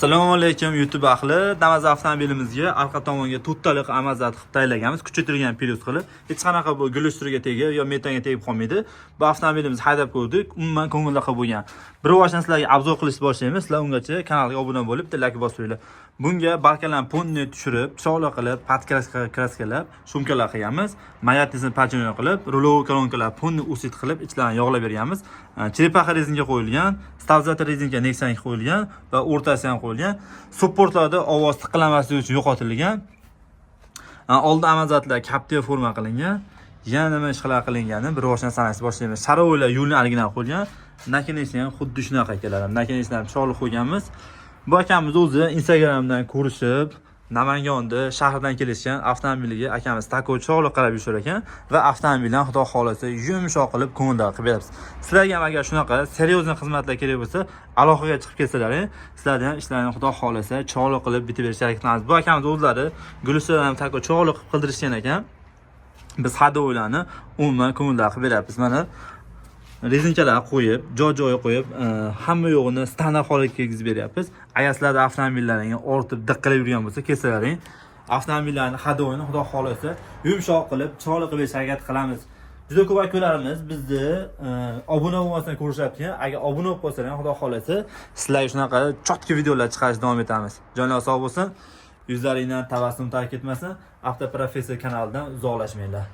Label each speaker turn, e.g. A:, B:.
A: Assalomu alaykum YouTube ahli. Damas avtomobilimizga orqa tomonga to'ttaliq amazat qilib tayyorlaganmiz. Kuchaytirilgan plyus qilib. Hech qanaqa bu gulustiriga tegib yo metanga tegib qolmaydi. Bu avtomobilimizni haydab ko'rdik. Umuman ko'ngilli qilib bo'lgan. Bir vaqtdan sizlarga obzor qilishni boshlaymiz. Sizlar ungacha kanalga obuna bo'lib, like bosinglar. Bunga balkalarni ponni tushirib, chiroyli qilib, kraskalar, shumkalar qilganmiz. Mayatnisini pachino qilib, ruloviy kolonkalar ponni usit qilib, ichlarini yog'lab berganmiz. Cherepaxa rezinka qo'yilgan, stabilizator rezinka Nexan qo'yilgan va o'rtasi ham qo'yilgan. Supportlarda ovoz tiqilmasligi uchun yo'qotilgan. Oldin amazatlar kaptiva forma qilingan. Yana nima ishlar qilingani bir boshdan sanashni boshlaymiz. Sharovoylar yo'lni original qo'ygan. Nakinesi ham xuddi shunaqa keladi. Nakinesini ham chiroyli qo'yganmiz. Bu akamiz o'zi Instagramdan ko'rishib, Namanganda shahardan kelishgan avtomobiliga akamiz tako chiroyli qarab yurar ekan va avtomobilni xudo xolasa yumshoq qilib ko'ngilda qilib beramiz. Sizlarga ham agar shunaqa seriozniy xizmatlar kerak bo'lsa, aloqaga chiqib kelsalaring, sizlarga ham ishlarni xudo xolasa chiroyli qilib bitib berishga harakat qilamiz. Bu akamiz o'zlari gulislarni tako chiroyli qilib qildirishgan ekan. Biz hadovoylarni umuman ko'ngilda qilib beramiz. Mana rezinkalar qo'yib, joy-joyi qo'yib, hamma yo'g'ini standart holatga yetkazib beryapmiz. Agar sizlarda avtomobillaringiz ortib, diqqalab yurgan bo'lsa, kelsalaring, avtomobillarni hadovoyini xudo xolasa yumshoq qilib, chiroyli qilib berishga harakat qilamiz. Juda ko'p akalarimiz bizni obuna bo'lmasdan ko'rishyapti. Agar obuna bo'lib qolsalaring, xudo xolasa sizlarga shunaqa chotki videolar chiqarishni davom etamiz. Jonlar sog' bo'lsin. Yuzlaringdan tabassum tark etmasin. Avtoprofessor kanalidan uzoqlashmanglar.